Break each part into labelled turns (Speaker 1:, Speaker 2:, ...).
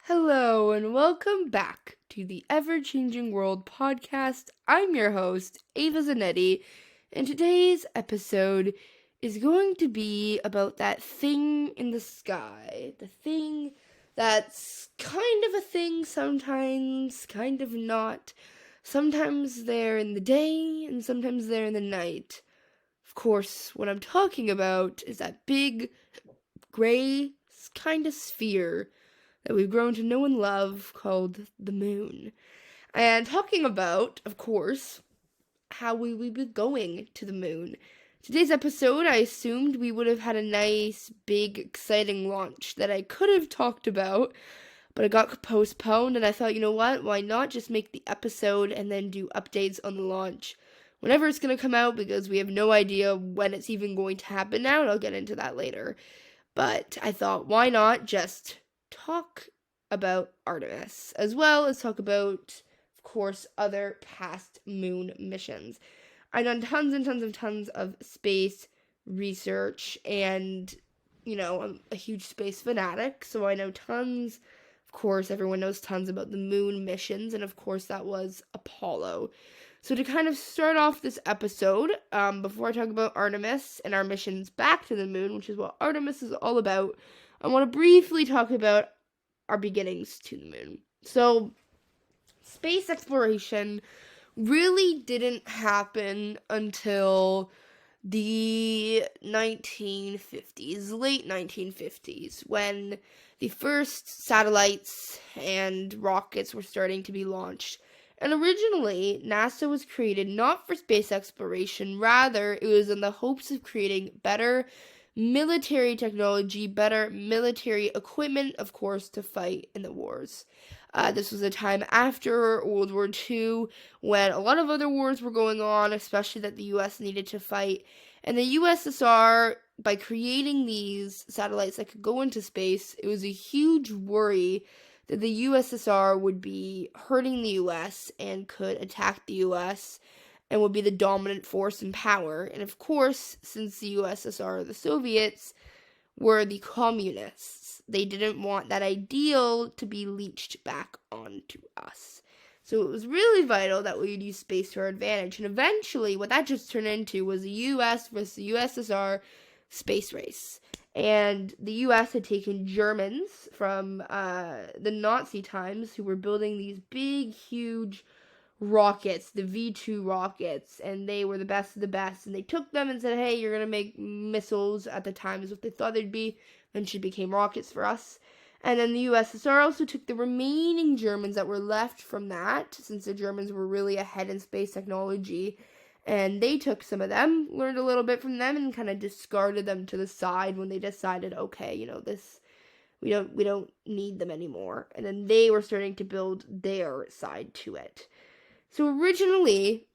Speaker 1: Hello, and welcome back to the Ever Changing World podcast. I'm your host, Ava Zanetti, and today's episode is going to be about that thing in the sky. The thing that's kind of a thing sometimes, kind of not. Sometimes they're in the day, and sometimes they're in the night. Of course, what I'm talking about is that big, gray kind of sphere that we've grown to know and love called the moon. And talking about, of course, how we would be going to the moon. Today's episode, I assumed we would have had a nice, big, exciting launch that I could have talked about, but it got postponed, and I thought, you know what, why not just make the episode and then do updates on the launch whenever it's going to come out, because we have no idea when it's even going to happen now, and I'll get into that later. But I thought, why not just talk about Artemis, as well as talk about, of course, other past moon missions. I've done tons and tons of space research, and, I'm a huge space fanatic, so I know tons. Of course, everyone knows tons about the moon missions, and of course, that was Apollo. So to kind of start off this episode, before I talk about Artemis and our missions back to the moon, which is what Artemis is all about, I want to briefly talk about our beginnings to the moon. So, space exploration really didn't happen until the 1950s, late 1950s, when the first satellites and rockets were starting to be launched. And originally, NASA was created not for space exploration, rather, it was in the hopes of creating better military technology, better military equipment, of course, to fight in the wars. This was a time after World War II, when a lot of other wars were going on, especially that the U.S. needed to fight. And the USSR, by creating these satellites that could go into space, it was a huge worry that the USSR would be hurting the US and could attack the US and would be the dominant force in power. And of course, since the USSR, the Soviets, were the communists, they didn't want that ideal to be leached back onto us. So it was really vital that we would use space to our advantage. And eventually, what that just turned into was the US versus the USSR space race. And the U.S. had taken Germans from the Nazi times who were building these big, huge rockets, the V-2 rockets, and they were the best of the best. And they took them and said, hey, you're going to make missiles. At the time is what they thought they'd be. Then she became rockets for us. And then the USSR also took the remaining Germans that were left from that, since the Germans were really ahead in space technology. And they took some of them, learned a little bit from them, and kind of discarded them to the side when they decided, okay, this we don't need them anymore. And then they were starting to build their side to it. So originally,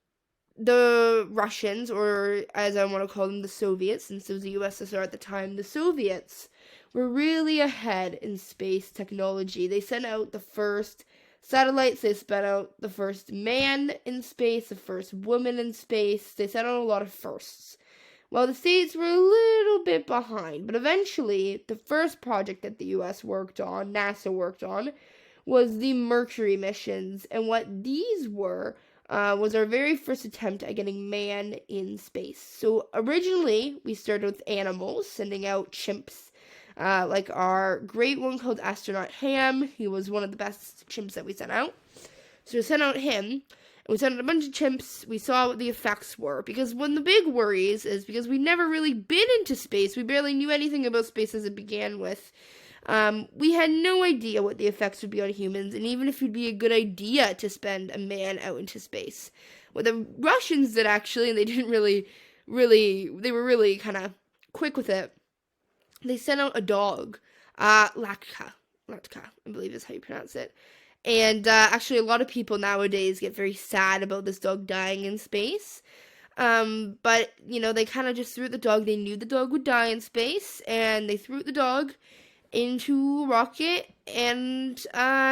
Speaker 1: the Russians, or as I want to call them, the Soviets, since it was the USSR at the time, the Soviets were really ahead in space technology. They sent out the first satellites, they sent out the first man in space, the first woman in space. They sent out a lot of firsts. While the States were a little bit behind, but eventually the first project that the US worked on, NASA worked on, was the Mercury missions. And what these were was our very first attempt at getting man in space. So originally we started with animals, sending out chimps. Like our great one called Astronaut Ham. He was one of the best chimps that we sent out. So we sent out him, and we sent out a bunch of chimps. We saw what the effects were, because one of the big worries is because we never really been into space. We barely knew anything about space as it began with. We had no idea what the effects would be on humans, and even if it would be a good idea to send a man out into space. What the Russians did, actually, and they didn't they were really kind of quick with it. They sent out a dog, Latka, I believe is how you pronounce it. And actually, a lot of people nowadays get very sad about this dog dying in space. But, they kind of just threw out the dog. They knew the dog would die in space, and they threw out the dog into a rocket and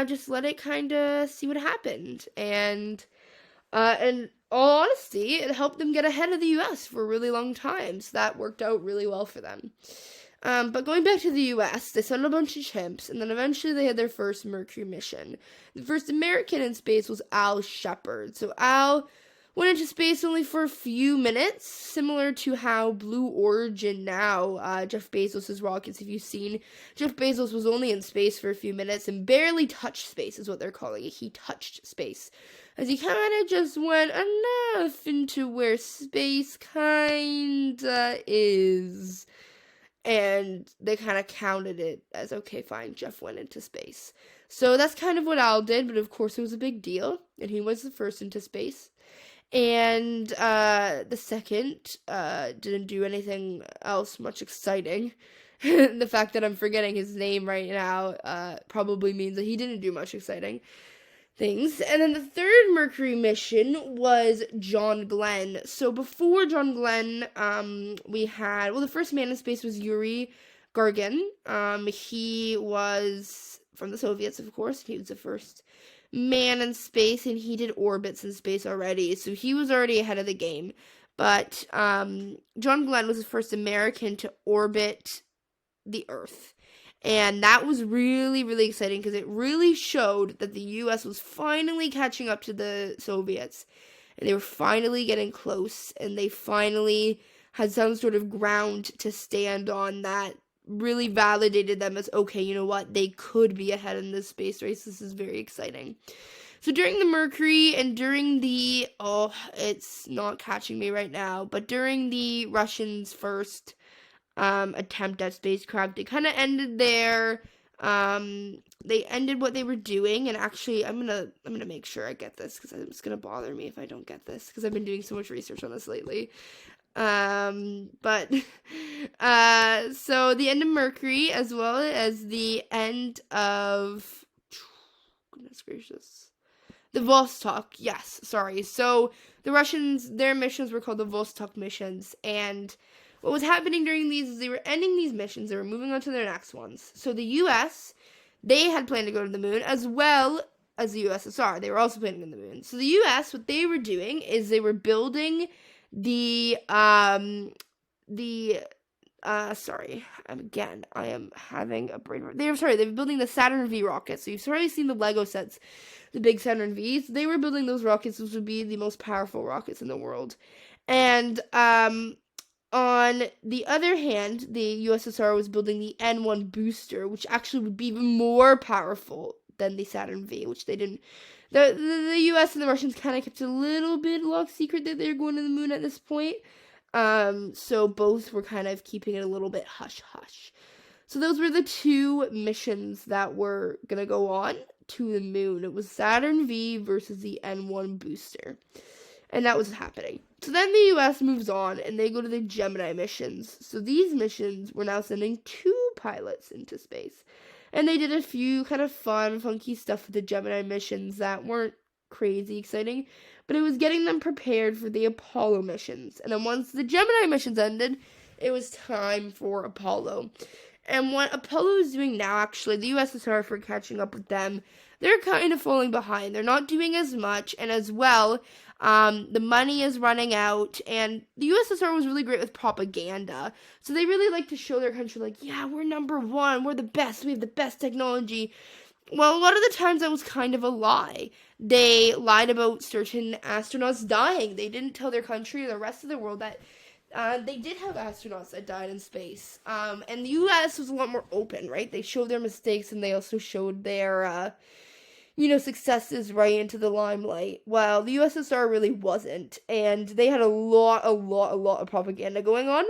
Speaker 1: just let it kind of see what happened. And in all honesty, it helped them get ahead of the U.S. for a really long time. So that worked out really well for them. But going back to the US, they sent a bunch of chimps, and then eventually they had their first Mercury mission. The first American in space was Al Shepard. So Al went into space only for a few minutes, similar to how Blue Origin now, Jeff Bezos' rockets, if you've seen, Jeff Bezos was only in space for a few minutes and barely touched space, is what they're calling it. He touched space, as he kind of just went enough into where space kinda is. And they kind of counted it as, okay, fine, Jeff went into space. So that's kind of what Al did, but of course it was a big deal, and he was the first into space. And the second didn't do anything else much exciting. The fact that I'm forgetting his name right now probably means that he didn't do much exciting things. And then the third Mercury mission was John Glenn. So before John Glenn, we had, the first man in space was Yuri Gagarin. He was from the Soviets, of course. He was the first man in space, and he did orbits in space already. So he was already ahead of the game. But John Glenn was the first American to orbit the Earth. And that was really, really exciting because it really showed that the U.S. was finally catching up to the Soviets. And they were finally getting close. And they finally had some sort of ground to stand on that really validated them as, okay, you know what? They could be ahead in this space race. This is very exciting. So during the Mercury and during the, it's not catching me right now, but during the Russians' first attempt at spacecraft, they kind of ended there. They ended what they were doing, and actually, I'm gonna make sure I get this because it's gonna bother me if I don't get this because I've been doing so much research on this lately. But so the end of Mercury as well as the end of, goodness gracious, the Vostok. Yes, sorry. So the Russians, their missions were called the Vostok missions, and what was happening during these is they were ending these missions. They were moving on to their next ones. So the U.S., they had planned to go to the moon as well as the USSR. They were also planning on the moon. So the U.S., what they were doing is they were building I am having a brain. They were building the Saturn V rocket. So you've already seen the Lego sets, the big Saturn Vs. They were building those rockets, which would be the most powerful rockets in the world. And on the other hand, the USSR was building the N1 booster, which actually would be even more powerful than the Saturn V, which they didn't. The US and the Russians kind of kept a little bit locked secret that they were going to the moon at this point. So both were kind of keeping it a little bit hush-hush. So those were the two missions that were going to go on to the moon. It was Saturn V versus the N1 booster. And that was happening. So then the U.S. moves on, and they go to the Gemini missions. So these missions were now sending 2 pilots into space. And they did a few kind of fun, funky stuff with the Gemini missions that weren't crazy exciting. But it was getting them prepared for the Apollo missions. And then once the Gemini missions ended, it was time for Apollo. And what Apollo is doing now, actually, the USSR, for catching up with them, they're kind of falling behind. They're not doing as much, and as well, the money is running out, and the USSR was really great with propaganda. So they really like to show their country, like, yeah, we're number one, we're the best, we have the best technology. Well, a lot of the times that was kind of a lie. They lied about certain astronauts dying. They didn't tell their country or the rest of the world that they did have astronauts that died in space. And the U.S. was a lot more open, right? They showed their mistakes, and they also showed their, successes right into the limelight. While the USSR really wasn't. And they had a lot of propaganda going on.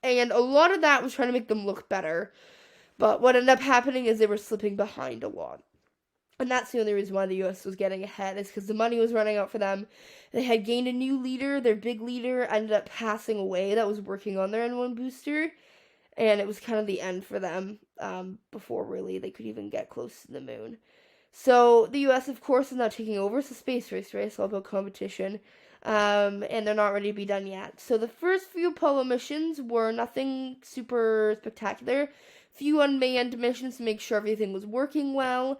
Speaker 1: And a lot of that was trying to make them look better. But what ended up happening is they were slipping behind a lot. And that's the only reason why the U.S. was getting ahead, is because the money was running out for them. They had gained a new leader. Their big leader ended up passing away that was working on their N1 booster. And it was kind of the end for them before really they could even get close to the moon. So the U.S., of course, is now taking over. It's a space race, right? It's all about competition. And they're not ready to be done yet. So the first few Apollo missions were nothing super spectacular. Few unmanned missions to make sure everything was working well.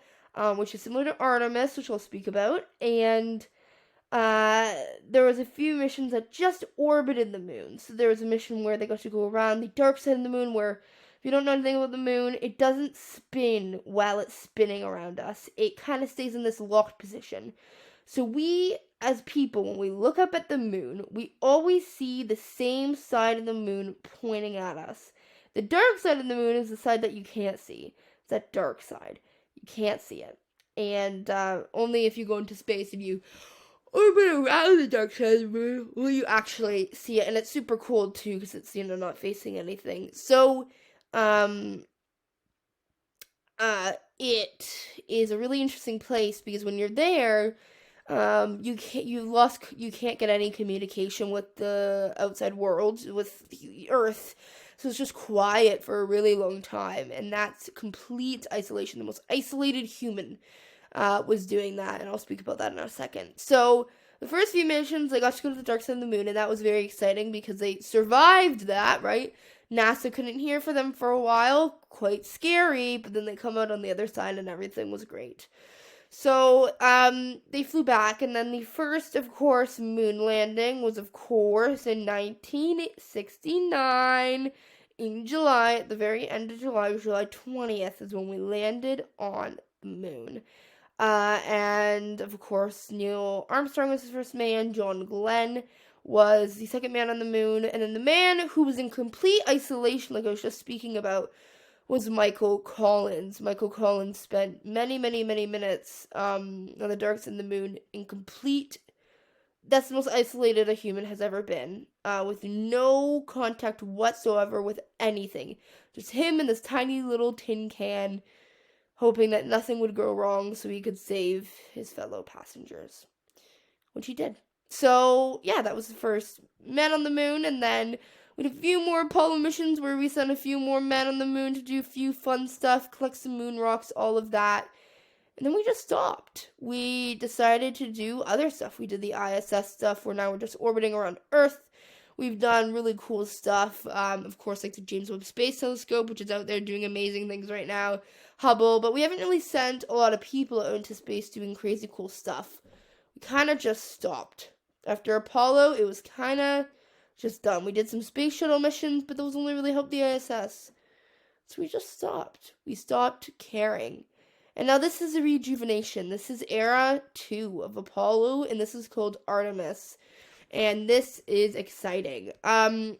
Speaker 1: Which is similar to Artemis, which I'll speak about, and there was a few missions that just orbited the moon. So there was a mission where they got to go around the dark side of the moon, where If you don't know anything about the moon, it doesn't spin while it's spinning around us. It kind of stays in this locked position. So we, as people, when we look up at the moon, we always see the same side of the moon pointing at us. The dark side of the moon is the side that you can't see. It's that dark side. You can't see it. And only if you go into space, if you orbit around the dark side of the moon, will you actually see it. And it's super cool, too, because it's, not facing anything. So, it is a really interesting place because when you're there, you can't get any communication with the outside world, with the Earth. So it's just quiet for a really long time, and that's complete isolation. The most isolated human was doing that, and I'll speak about that in a second. So the first few missions, they got to go to the dark side of the moon, and that was very exciting because they survived that, right? NASA couldn't hear for them for a while, quite scary, but then they come out on the other side and everything was great. So, they flew back, and then the first, of course, moon landing was, of course, in 1969, in July, at the very end of July, July 20th, is when we landed on the moon. And, of course, Neil Armstrong was the first man, John Glenn was the second man on the moon, and then the man who was in complete isolation, like I was just speaking about, was Michael Collins. Michael Collins spent many, many, many minutes on the dark side of the moon in complete... That's the most isolated a human has ever been, with no contact whatsoever with anything. Just him in this tiny little tin can, hoping that nothing would go wrong so he could save his fellow passengers, which he did. So, yeah, that was the first man on the moon, and then we had a few more Apollo missions where we sent a few more men on the moon to do a few fun stuff, collect some moon rocks, all of that. And then we just stopped. We decided to do other stuff. We did the ISS stuff where now we're just orbiting around Earth. We've done really cool stuff. Of course, like the James Webb Space Telescope, which is out there doing amazing things right now. Hubble. But we haven't really sent a lot of people out into space doing crazy cool stuff. We kind of just stopped. After Apollo, it was kind of just done. We did some space shuttle missions, but those only really helped the ISS. So we just stopped. We stopped caring. And now this is a rejuvenation. This is era 2 of Apollo, and this is called Artemis. And this is exciting. A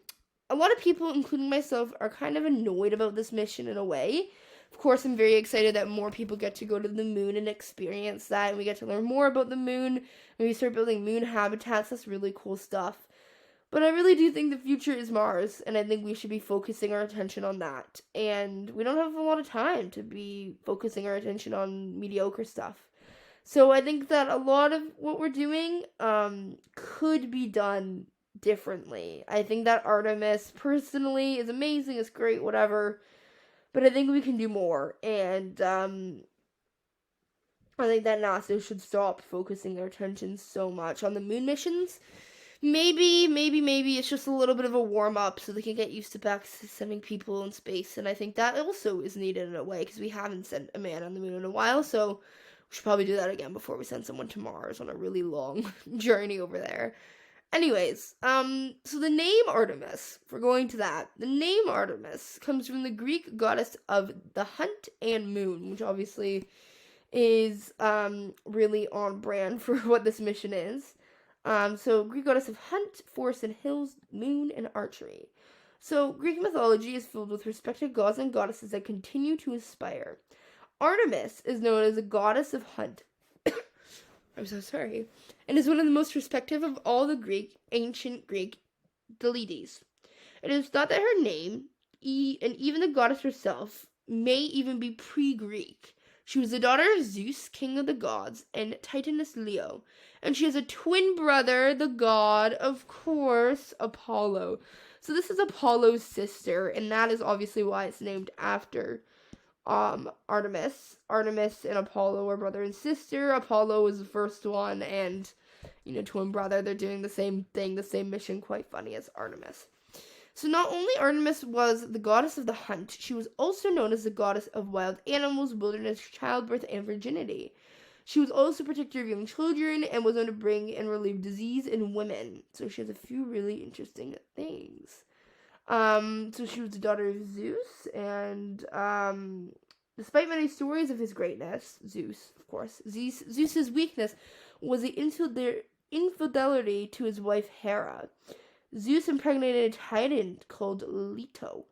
Speaker 1: lot of people, including myself, are kind of annoyed about this mission in a way. Of course, I'm very excited that more people get to go to the moon and experience that, and we get to learn more about the moon, and we start building moon habitats. That's really cool stuff. But I really do think the future is Mars, and I think we should be focusing our attention on that. And we don't have a lot of time to be focusing our attention on mediocre stuff. So I think that a lot of what we're doing could be done differently. I think that Artemis, personally, is amazing, it's great, whatever. But I think we can do more. And I think that NASA should stop focusing their attention so much on the moon missions. Maybe it's just a little bit of a warm-up so they can get used to back sending people in space. And I think that also is needed in a way, because we haven't sent a man on the moon in a while, so we should probably do that again before we send someone to Mars on a really long journey over there. Anyways, so the name Artemis, if we're going to that, the name Artemis comes from the Greek goddess of the hunt and moon, which obviously is really on brand for what this mission is. So Greek goddess of hunt, forest and hills, moon, and archery. So Greek mythology is filled with respected gods and goddesses that continue to inspire. Artemis is known as a goddess of hunt. I'm so sorry. And is one of the most respected of all the ancient Greek deities. It is thought that her name, and even the goddess herself, may even be pre-Greek. She was the daughter of Zeus, king of the gods, and Titaness Leo. And she has a twin brother, the god, of course, Apollo. So this is Apollo's sister, and that is obviously why it's named after Artemis. Artemis and Apollo are brother and sister. Apollo was the first one, and, twin brother. They're doing the same thing, the same mission, quite funny as Artemis. So not only Artemis was the goddess of the hunt, she was also known as the goddess of wild animals, wilderness, childbirth, and virginity. She was also protector of young children and was known to bring and relieve disease in women. So she has a few really interesting things. So she was the daughter of Zeus, and despite many stories of his greatness, Zeus, of course, Zeus's weakness was the infidelity to his wife Hera. Zeus impregnated a titan called Leto.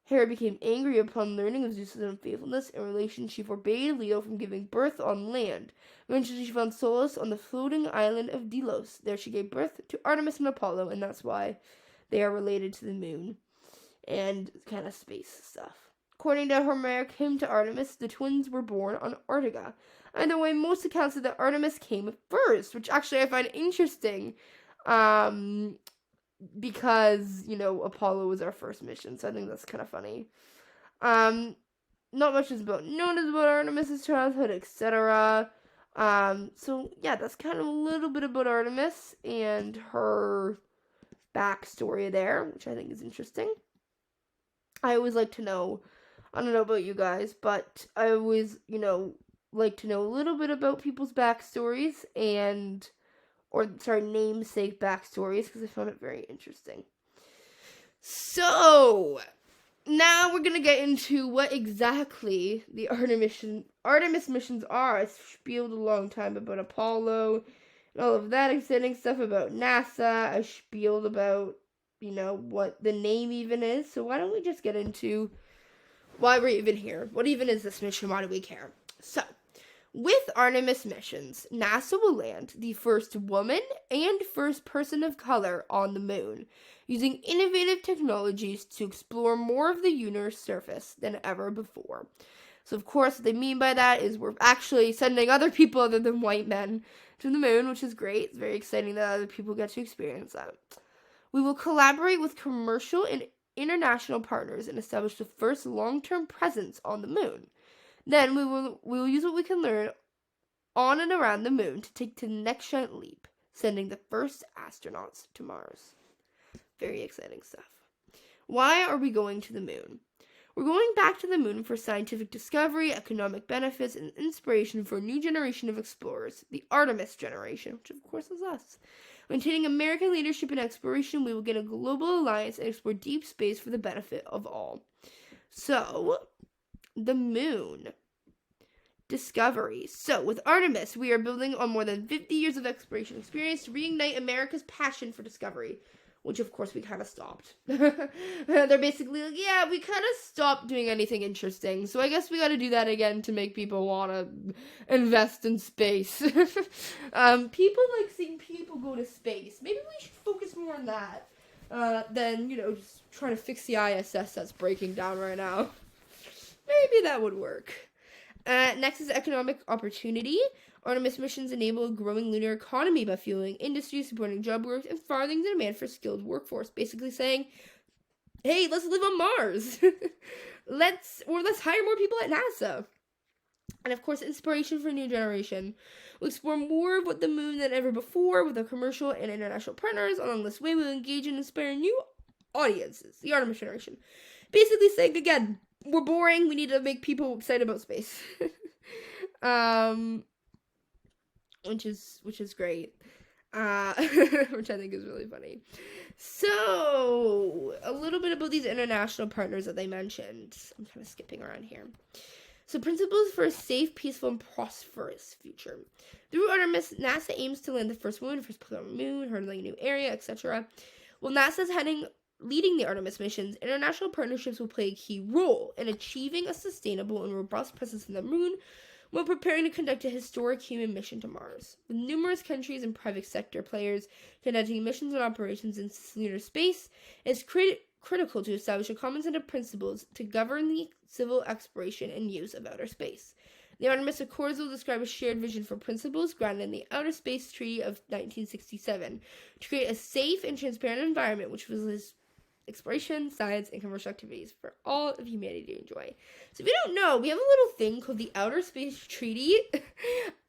Speaker 1: Hera became angry upon learning of Zeus's unfaithfulness. In relation, she forbade Leto from giving birth on land. Eventually, she found solace on the floating island of Delos. There she gave birth to Artemis and Apollo, and that's why they are related to the moon and kind of space stuff. According to Homeric hymn to Artemis, the twins were born on Artica. Either way, most accounts say that Artemis came first, which actually I find interesting, because, Apollo was our first mission, so I think that's kind of funny. Not much is known about Artemis' childhood, etc. So yeah, that's kind of a little bit about Artemis and her backstory there, which I think is interesting. I always like to know, I don't know about you guys, but I always, like to know a little bit about people's backstories namesake backstories, because I found it very interesting. So, now we're going to get into what exactly the Artemis missions are. I spieled a long time about Apollo and all of that exciting stuff about NASA. I spieled about, what the name even is. So why don't we just get into why we're even here? What even is this mission? Why do we care? So, with Artemis missions, NASA will land the first woman and first person of color on the moon, using innovative technologies to explore more of the lunar surface than ever before. So, of course, what they mean by that is we're actually sending other people other than white men to the moon, which is great. It's very exciting that other people get to experience that. We will collaborate with commercial and international partners and establish the first long-term presence on the moon. Then we will use what we can learn on and around the moon to take to the next giant leap, sending the first astronauts to Mars. Very exciting stuff. Why are we going to the moon? We're going back to the moon for scientific discovery, economic benefits, and inspiration for a new generation of explorers, the Artemis generation, which of course is us. Maintaining American leadership in exploration, we will get a global alliance and explore deep space for the benefit of all. So, the moon. Discovery. So, with Artemis, we are building on more than 50 years of exploration experience to reignite America's passion for discovery, which of course we kind of stopped. They're basically like, yeah, we kind of stopped doing anything interesting, so I guess we got to do that again to make people want to invest in space. People like seeing people go to space. Maybe we should focus more on that than, just trying to fix the ISS that's breaking down right now. Maybe that would work. Next is economic opportunity. Artemis missions enable a growing lunar economy by fueling industry, supporting job growth, and farthing the demand for skilled workforce. Basically saying, hey, let's live on Mars. Let's hire more people at NASA. And of course, inspiration for a new generation. We'll explore more of what the moon than ever before with our commercial and international partners. Along this way, we'll engage and inspire new audiences, the Artemis generation. Basically saying, again, we're boring, we need to make people excited about space. Which is great. Which I think is really funny. So, a little bit about these international partners that they mentioned. I'm kind of skipping around here. So, principles for a safe, peaceful, and prosperous future. Through Artemis, NASA aims to land the first woman, first people on the moon, hurdling a new area, etc. While NASA's leading the Artemis missions, international partnerships will play a key role in achieving a sustainable and robust presence on the moon while preparing to conduct a historic human mission to Mars. With numerous countries and private sector players conducting missions and operations in lunar space, it's critical to establish a common set of principles to govern the civil exploration and use of outer space. The Artemis Accords will describe a shared vision for principles grounded in the Outer Space Treaty of 1967 to create a safe and transparent environment which facilitates exploration, science, and commercial activities for all of humanity to enjoy. So if you don't know, we have a little thing called the Outer Space Treaty,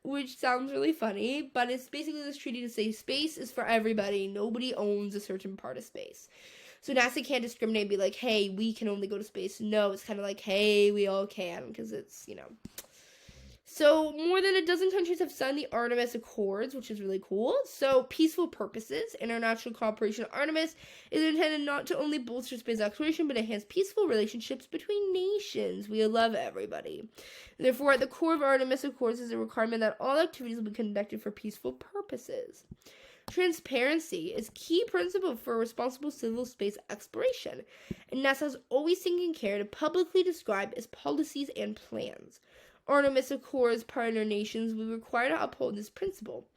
Speaker 1: which sounds really funny, but it's basically this treaty to say space is for everybody. Nobody owns a certain part of space. So NASA can't discriminate and be like, hey, we can only go to space. No, it's kind of like, hey, we all can, because it's, So more than a dozen countries have signed the Artemis Accords, which is really cool. So peaceful purposes, international cooperation on Artemis is intended not to only bolster space exploration, but enhance peaceful relationships between nations. We love everybody. Therefore, at the core of Artemis Accords is a requirement that all activities will be conducted for peaceful purposes. Transparency is key principle for responsible civil space exploration, and NASA has always taken care to publicly describe its policies and plans. Artemis Accords partner nations will be required to uphold this principle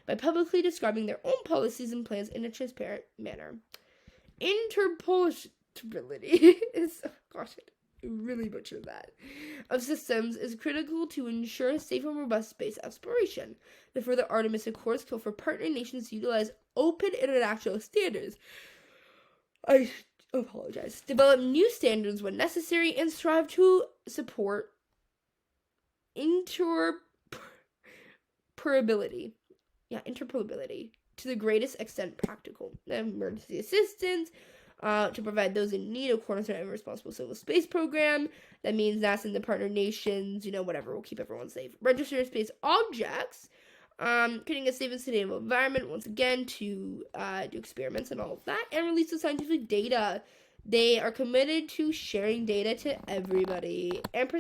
Speaker 1: by publicly describing their own policies and plans in a transparent manner. Interoperability is, I really butchered that, of systems is critical to ensure safe and robust space exploration. Therefore, the Artemis Accords call for partner nations to utilize open international standards. I apologize. Develop new standards when necessary and strive to support interoperability to the greatest extent practical. Emergency assistance to provide those in need according to a responsible civil space program. That means NASA and the partner nations, whatever, will keep everyone safe. Register space objects, creating a safe and sustainable environment, once again, to do experiments and all of that, and release the scientific data. They are committed to sharing data to everybody and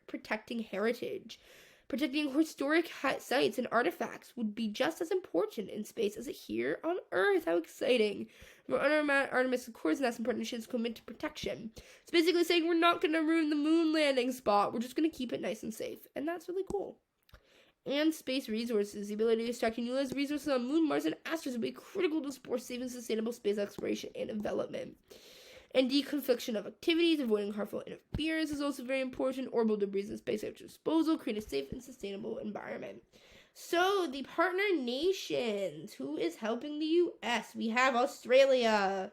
Speaker 1: protecting heritage. Protecting historic sites and artifacts would be just as important in space as here on Earth. How exciting. We're under Artemis Accords, NASA and partnerships commit to protection. It's basically saying we're not going to ruin the moon landing spot. We're just going to keep it nice and safe. And that's really cool. And space resources. The ability to extract and utilize resources on Moon, Mars, and Astros will be critical to support safe and sustainable space exploration and development. And deconfliction of activities, avoiding harmful interference is also very important. Orbital debris and space disposal create a safe and sustainable environment. So, the partner nations. Who is helping the U.S.? We have Australia,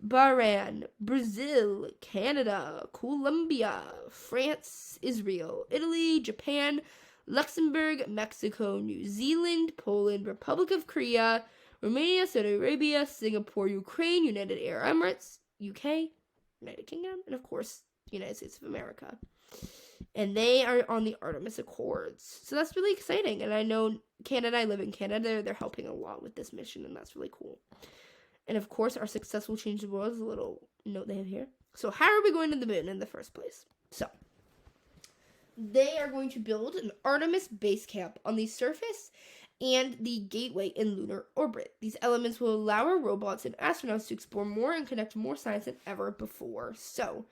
Speaker 1: Bahrain, Brazil, Canada, Colombia, France, Israel, Italy, Japan, Luxembourg, Mexico, New Zealand, Poland, Republic of Korea, Romania, Saudi Arabia, Singapore, Ukraine, United Arab Emirates, UK, United Kingdom, and of course, the United States of America. And they are on the Artemis Accords. So that's really exciting. And I know Canada, I live in Canada, they're helping a lot with this mission, and that's really cool. And of course, our success will change the world is a little note they have here. So how are we going to the moon in the first place? So, they are going to build an Artemis base camp on the surface and the gateway in lunar orbit. These elements will allow our robots and astronauts to explore more and connect more science than ever before. So,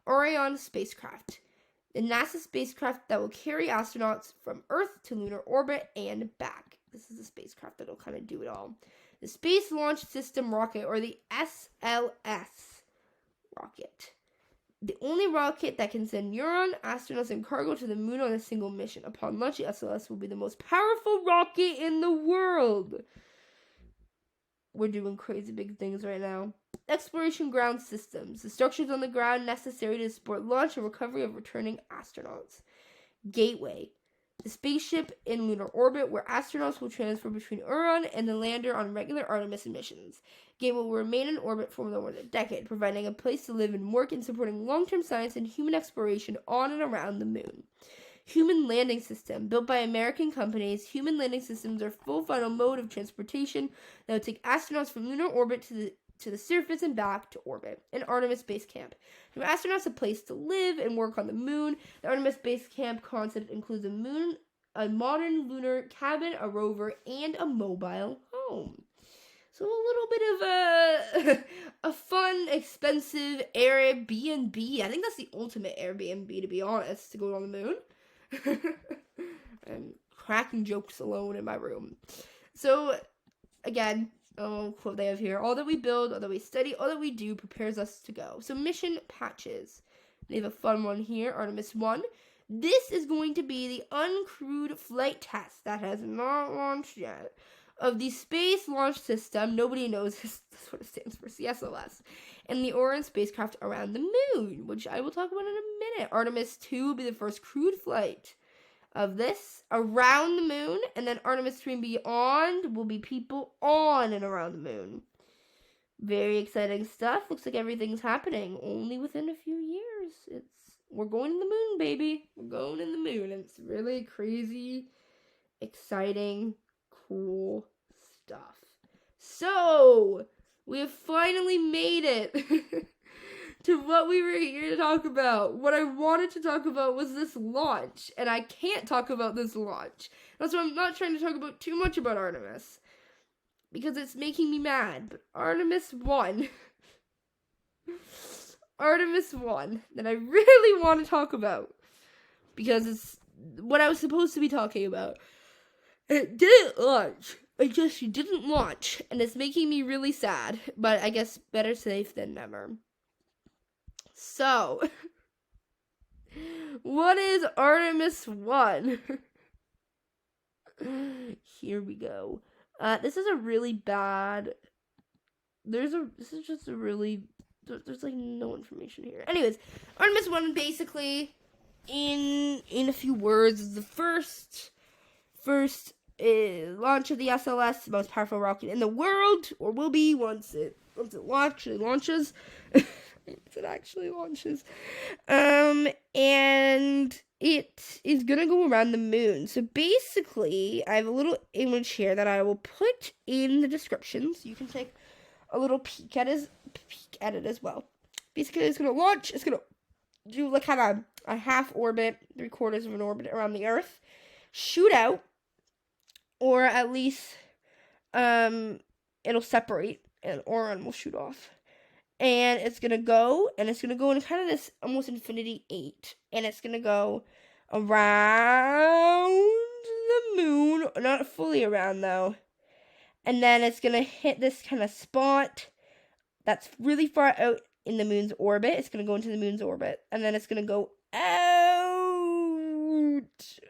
Speaker 1: Orion spacecraft. The NASA spacecraft that will carry astronauts from Earth to lunar orbit and back. This is the spacecraft that will kind of do it all. The Space Launch System rocket, or the SLS rocket. The only rocket that can send Neuron, astronauts, and cargo to the moon on a single mission. Upon launch, the SLS will be the most powerful rocket in the world. We're doing crazy big things right now. Exploration ground systems. The structures on the ground necessary to support launch and recovery of returning astronauts. Gateway. The spaceship in lunar orbit where astronauts will transfer between Orion and the lander on regular Artemis missions. Gateway will remain in orbit for more than a decade, providing a place to live and work and supporting long-term science and human exploration on and around the moon. Human landing system. Built by American companies, human landing systems are full final mode of transportation that will take astronauts from lunar orbit to the surface and back to orbit. An Artemis base camp. Give astronauts a place to live and work on the moon. The Artemis base camp concept includes a modern lunar cabin, a rover, and a mobile home. So a little bit of a fun, expensive Airbnb. I think that's the ultimate Airbnb, to be honest, to go on the moon. I'm cracking jokes alone in my room. So, again, quote they have here: all that we build, all that we study, all that we do prepares us to go. So mission patches. They have a fun one here, Artemis 1. This is going to be the uncrewed flight test that has not launched yet of the Space Launch System. Nobody knows this. That's what it stands for, CSLS. And the Orion spacecraft around the moon, which I will talk about in a minute. Artemis 2 will be the first crewed flight of this around the moon, and then Artemis 3 and beyond will be people on and around the moon. Very exciting stuff. Looks like everything's happening only within a few years. It's we're going to the moon, baby. We're going to the moon. And it's really crazy, exciting, cool stuff. So, we have finally made it to what we were here to talk about. What I wanted to talk about was this launch, and I can't talk about this launch. That's why I'm not trying to talk about too much about Artemis, because it's making me mad. But Artemis won. Artemis won that I really want to talk about, because it's what I was supposed to be talking about. It didn't launch. It just didn't launch, and it's making me really sad, but I guess better safe than never. So, what is Artemis 1? Here we go. This is a really bad, there's like no information here. Anyways, Artemis 1 basically, in a few words, is the first launch of the SLS, the most powerful rocket in the world, or will be once it launches. It actually launches. And it is gonna go around the moon. So basically, I have a little image here that I will put in the description, so you can take a little peek at it as well. Basically, it's gonna launch. It's gonna do like kind of a half orbit, 3/4 of an orbit around the Earth, shoot out, or at least it'll separate, and Orion will shoot off. And it's going to go in kind of this almost infinity 8. And it's going to go around the moon. Not fully around, though. And then it's going to hit this kind of spot that's really far out in the moon's orbit. It's going to go into the moon's orbit. And then it's going to go out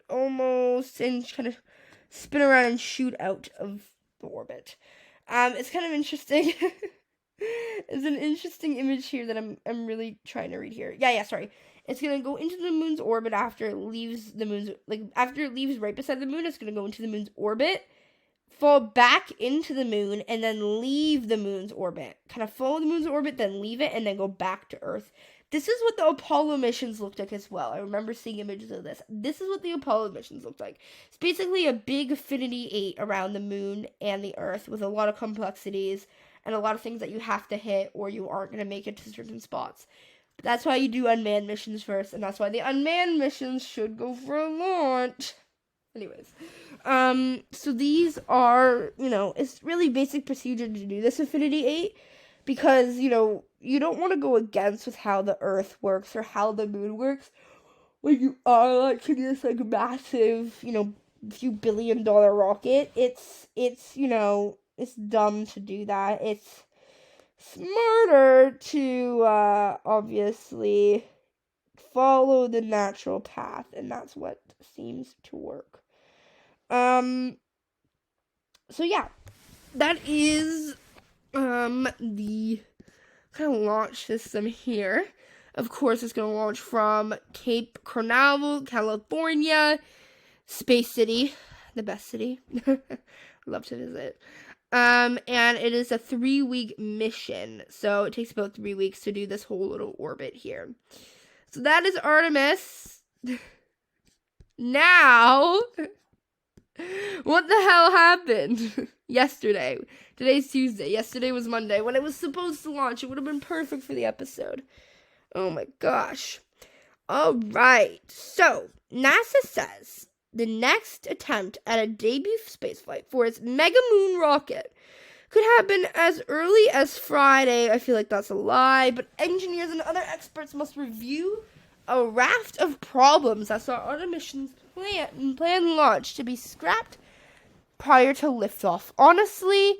Speaker 1: almost and kind of spin around and shoot out of the orbit. It's kind of interesting. It's an interesting image here that I'm really trying to read here. Yeah, sorry. It's gonna go into the moon's orbit after it leaves the moon's, after it leaves right beside the moon. It's gonna go into the moon's orbit, fall back into the moon, and then leave the moon's orbit. Kind of follow the moon's orbit, then leave it, and then go back to Earth. This is what the Apollo missions looked like as well. I remember seeing images of this. This is what the Apollo missions looked like. It's basically a big infinity 8 around the moon and the Earth with a lot of complexities and a lot of things that you have to hit or you aren't going to make it to certain spots. But that's why you do unmanned missions first, and that's why the unmanned missions should go for a launch. Anyways, so these are, it's really basic procedure to do this Infinity 8, because, you don't want to go against with how the Earth works or how the moon works when you are launching this, massive, few billion-dollar rocket. It's dumb to do that. It's smarter to, obviously follow the natural path, and that's what seems to work. So yeah, that is, the kind of launch system here. Of course, it's going to launch from Cape Canaveral, California, Space City, the best city. Love to visit. And it is a 3-week mission, so it takes about 3 weeks to do this whole little orbit here. So that is Artemis. Now, what the hell happened yesterday? Today's Tuesday. Yesterday was Monday. When it was supposed to launch, it would have been perfect for the episode. Oh my gosh. Alright, so NASA says the next attempt at a debut spaceflight for its Mega Moon rocket could happen as early as Friday. I feel like that's a lie, but engineers and other experts must review a raft of problems that saw Artemis' planned launch to be scrapped prior to liftoff. Honestly,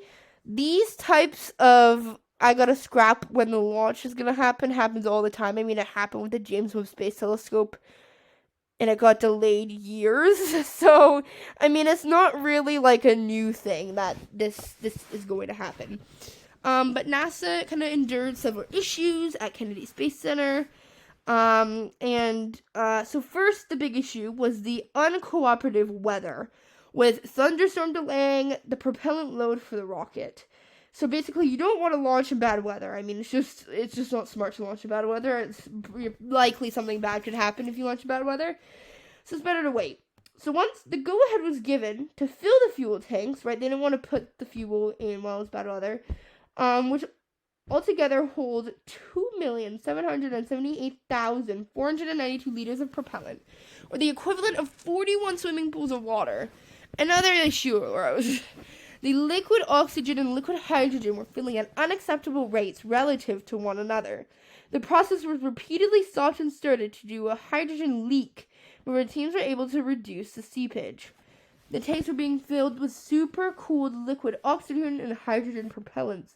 Speaker 1: these types of I gotta scrap when the launch is gonna happen happens all the time. I mean, it happened with the James Webb Space Telescope, and it got delayed years. So, I mean, it's not really like a new thing that this is going to happen. But NASA kind of endured several issues at Kennedy Space Center. So first, the big issue was the uncooperative weather, with thunderstorm delaying the propellant load for the rocket. So basically, you don't want to launch in bad weather. I mean, it's just not smart to launch in bad weather. It's likely something bad could happen if you launch in bad weather. So it's better to wait. So once the go-ahead was given to fill the fuel tanks, right, they didn't want to put the fuel in while it was bad weather, which altogether hold 2,778,492 liters of propellant, or the equivalent of 41 swimming pools of water. Another issue arose. The liquid oxygen and liquid hydrogen were filling at unacceptable rates relative to one another. The process was repeatedly stopped and started to do a hydrogen leak, where teams were able to reduce the seepage. The tanks were being filled with supercooled liquid oxygen and hydrogen propellants,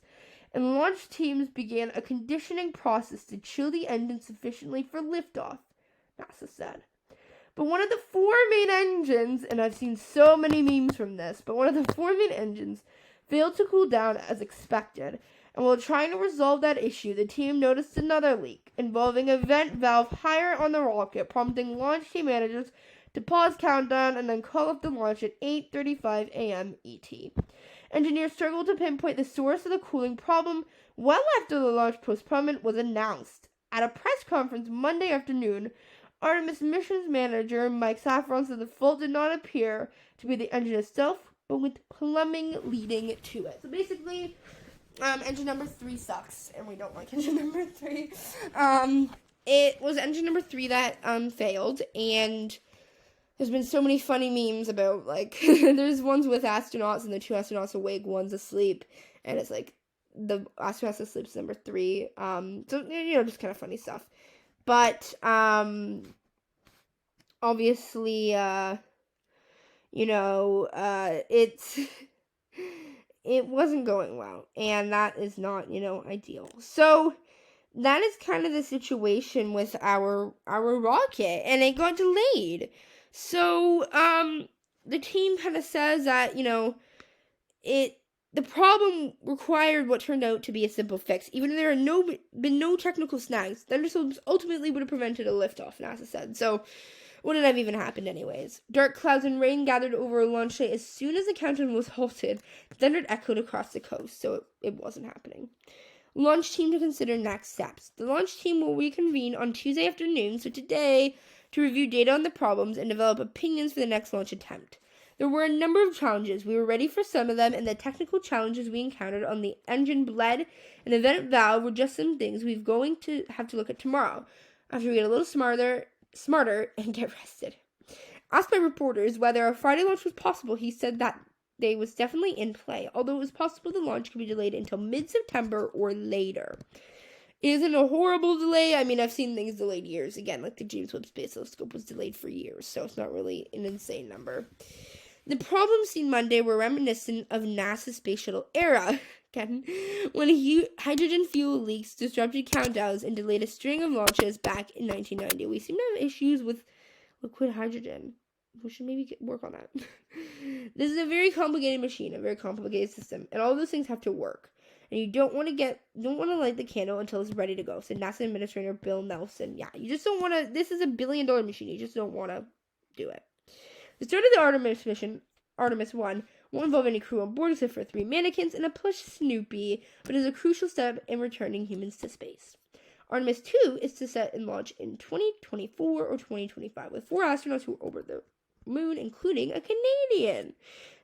Speaker 1: and launch teams began a conditioning process to chill the engine sufficiently for liftoff, NASA said. But one of the four main engines, and I've seen so many memes from this, but one of the four main engines failed to cool down as expected. And while trying to resolve that issue, the team noticed another leak involving a vent valve higher on the rocket, prompting launch team managers to pause countdown and then call off the launch at 8:35 a.m. ET. Engineers struggled to pinpoint the source of the cooling problem well after the launch postponement was announced. At a press conference Monday afternoon, Artemis missions manager Mike Saffron said the fault did not appear to be the engine itself, but with plumbing leading to it. So basically, engine number 3 sucks, and we don't like engine number 3. It was engine number 3 that failed, and there's been so many funny memes about, like, there's ones with astronauts, and the 2 astronauts awake, one's asleep, and it's like, the astronaut asleep is number 3, so, just kind of funny stuff. But, obviously, it wasn't going well, and that is not, ideal. So that is kind of the situation with our rocket, and it got delayed. So the team kind of says that, the problem required what turned out to be a simple fix. Even if there had been no technical snags, thunderstorms ultimately would have prevented a liftoff, NASA said. So wouldn't have even happened anyways. Dark clouds and rain gathered over a launch site as soon as the countdown was halted. Thunder echoed across the coast, so it wasn't happening. Launch team to consider next steps. The launch team will reconvene on Tuesday afternoon, so today, to review data on the problems and develop opinions for the next launch attempt. There were a number of challenges. We were ready for some of them, and the technical challenges we encountered on the engine blade and the vent valve were just some things we're going to have to look at tomorrow, after we get a little smarter, and get rested. Asked by reporters whether a Friday launch was possible, he said that day was definitely in play, although it was possible the launch could be delayed until mid-September or later. It isn't a horrible delay. I mean, I've seen things delayed years. Again, like the James Webb Space Telescope was delayed for years, so it's not really an insane number. The problems seen Monday were reminiscent of NASA's space shuttle era, again, when hydrogen fuel leaks disrupted countdowns and delayed a string of launches back in 1990. We seem to have issues with liquid hydrogen. We should maybe work on that. This is a very complicated machine, a very complicated system, and all those things have to work. And you don't want to light the candle until it's ready to go. So NASA Administrator Bill Nelson, you just don't want to. This is a $1 billion machine. You just don't want to do it. The start of the Artemis mission, Artemis 1, won't involve any crew on board except for 3 mannequins and a plush Snoopy, but is a crucial step in returning humans to space. Artemis 2 is to set and launch in 2024 or 2025 with 4 astronauts who will orbit the moon, including a Canadian.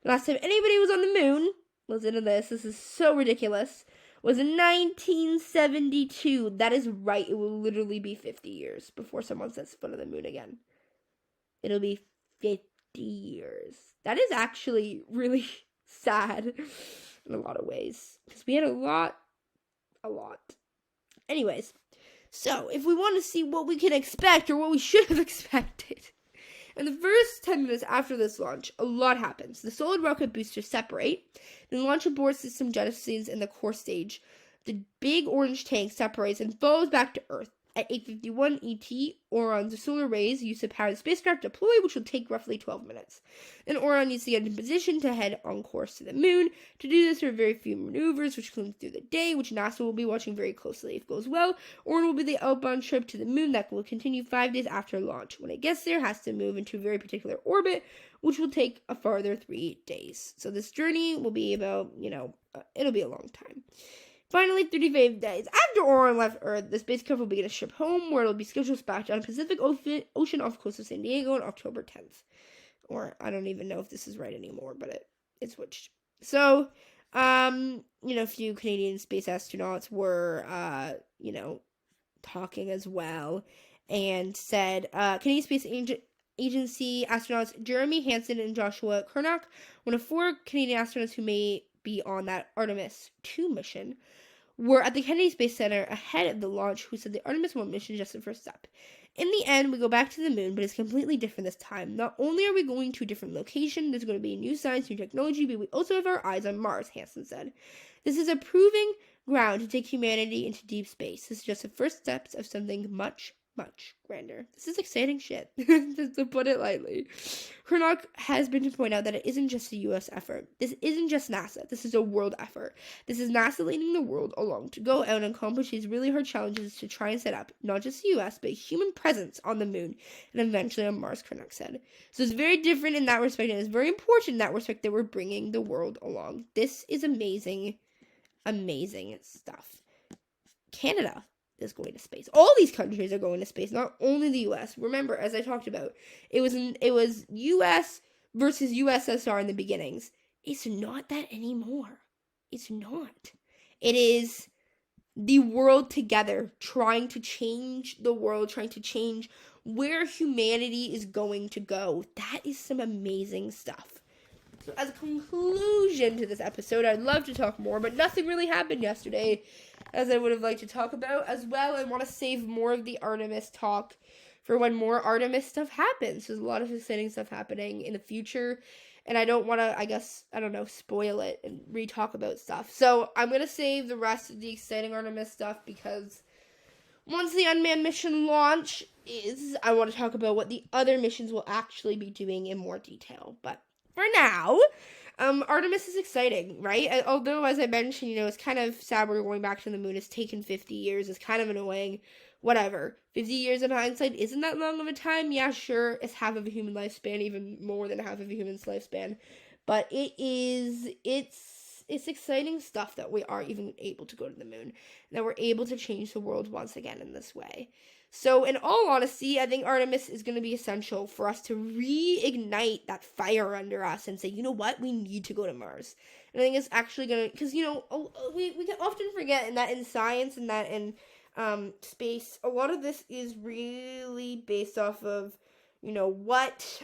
Speaker 1: The last time anybody was on the moon, listen to this is so ridiculous, was in 1972. That is right, it will literally be 50 years before someone sets foot on the moon again. It'll be 50 years. That is actually really sad in a lot of ways, because we had a lot. Anyways, so if we want to see what we can expect or what we should have expected, in the first 10 minutes after this launch, a lot happens. The solid rocket boosters separate, the launch abort system jettisons in the core stage. The big orange tank separates and falls back to Earth. At 8:51 ET, Orion's solar rays use to power the spacecraft deploy, which will take roughly 12 minutes. Then Orion needs to get in position to head on course to the moon. To do this, there are very few maneuvers, which comes through the day, which NASA will be watching very closely. If it goes well, Orion will be the outbound trip to the moon that will continue 5 days after launch. When it gets there, it has to move into a very particular orbit, which will take a further 3 days. So this journey will be about, it'll be a long time. Finally, 35 days after Orion left Earth, the spacecraft will begin a trip home, where it'll be scheduled to dispatch on the Pacific Ocean off the coast of San Diego on October 10th. Or, I don't even know if this is right anymore, but it switched. So, a few Canadian space astronauts were, talking as well, and said, Canadian Space Agency astronauts Jeremy Hansen and Joshua Kernock, one of 4 Canadian astronauts who may be on that Artemis 2 mission, were at the Kennedy Space Center ahead of the launch, who said the Artemis 1 mission is just the first step. In the end, we go back to the moon, but it's completely different this time. Not only are we going to a different location, there's going to be new science, new technology, but we also have our eyes on Mars, Hansen said. This is a proving ground to take humanity into deep space. This is just the first steps of something much, much grander. This is exciting shit, just to put it lightly. Kernock has been to point out that it isn't just a U.S. effort. This isn't just NASA. This is a world effort. This is NASA leading the world along to go out and accomplish these really hard challenges to try and set up not just the U.S., but a human presence on the moon and eventually on Mars, Kernock said. So it's very different in that respect, and it's very important in that respect that we're bringing the world along. This is amazing, amazing stuff. Canada is going to space. All these countries are going to space, not only the U.S. Remember, as I talked about, it was U.S. versus USSR in the beginnings. It's not that anymore. It's not. It is the world together, trying to change the world, trying to change where humanity is going to go. That is some amazing stuff. So as a conclusion to this episode, I'd love to talk more, but nothing really happened yesterday as I would have liked to talk about. As well, I want to save more of the Artemis talk for when more Artemis stuff happens. There's a lot of exciting stuff happening in the future, and I don't want to, spoil it and re-talk about stuff. So I'm going to save the rest of the exciting Artemis stuff, because once the unmanned mission launch I want to talk about what the other missions will actually be doing in more detail. But for now, Artemis is exciting, right? Although, as I mentioned, it's kind of sad we're going back to the moon. It's taken 50 years. It's kind of annoying. Whatever. 50 years in hindsight, isn't that long of a time? Yeah, sure. It's half of a human lifespan, even more than half of a human's lifespan. But it's exciting stuff that we are even able to go to the moon. That we're able to change the world once again in this way. So, in all honesty, I think Artemis is going to be essential for us to reignite that fire under us and say, you know what, we need to go to Mars. And I think it's actually going to, because, we can often forget that in science and that in space, a lot of this is really based off of, what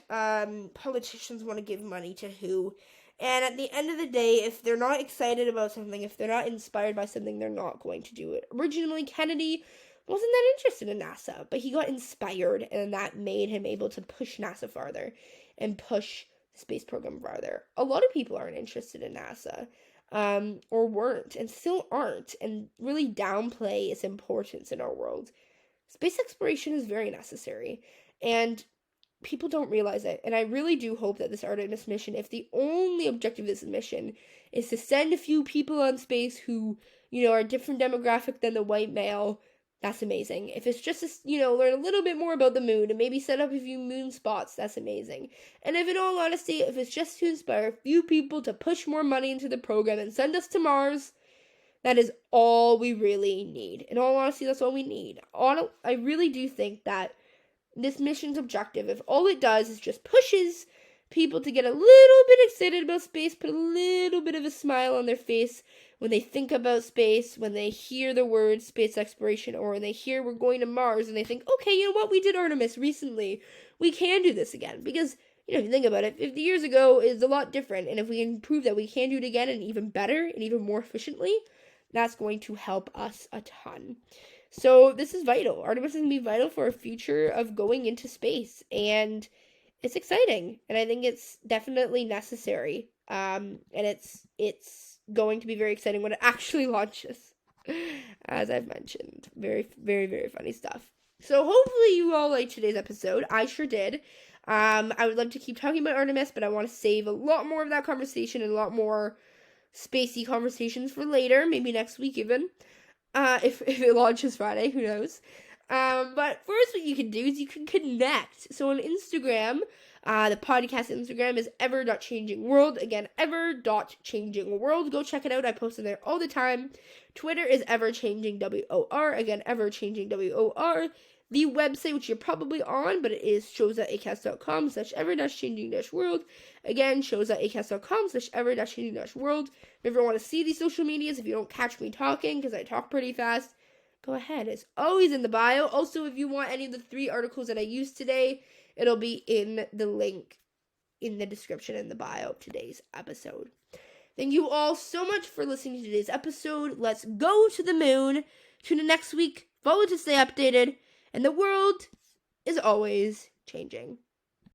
Speaker 1: politicians want to give money to who. And at the end of the day, if they're not excited about something, if they're not inspired by something, they're not going to do it. Originally, Kennedy wasn't that interested in NASA, but he got inspired, and that made him able to push NASA farther and push the space program farther. A lot of people aren't interested in NASA, or weren't, and still aren't, and really downplay its importance in our world. Space exploration is very necessary, and people don't realize it, and I really do hope that this Artemis mission, if the only objective of this mission is to send a few people on space who, are a different demographic than the white male, that's amazing. If it's just, learn a little bit more about the moon and maybe set up a few moon spots, that's amazing. And if in all honesty, if it's just to inspire a few people to push more money into the program and send us to Mars, that is all we really need. In all honesty, that's all we need. I really do think that this mission's objective, if all it does is just pushes people to get a little bit excited about space, put a little bit of a smile on their face when they think about space, when they hear the word space exploration, or when they hear we're going to Mars and they think, okay, you know what, we did Artemis recently, we can do this again. Because, if you think about it, 50 years ago is a lot different, and if we can prove that we can do it again and even better and even more efficiently, that's going to help us a ton. So this is vital. Artemis is going to be vital for our future of going into space, and it's exciting, and I think it's definitely necessary, and it's going to be very exciting when it actually launches, as I've mentioned. Very, very, very funny stuff. So hopefully you all liked today's episode. I sure did. I would love to keep talking about Artemis, but I want to save a lot more of that conversation and a lot more spacey conversations for later, maybe next week even, if it launches Friday, who knows. But first what you can do is you can connect. So on Instagram, The podcast Instagram is ever.changingworld. Again, ever.changingworld. Go check it out. I post it there all the time. Twitter is everchangingwor. Again, everchangingwor. The website, which you're probably on, but it is shows.acast.com/ever-changing-world. Again, shows.acast.com/ever-changing-world. If you ever want to see these social medias, if you don't catch me talking, because I talk pretty fast, go ahead. It's always in the bio. Also, if you want any of the 3 articles that I used today, it'll be in the link in the description in the bio of today's episode. Thank you all so much for listening to today's episode. Let's go to the moon. Tune in next week. Follow to stay updated. And the world is always changing.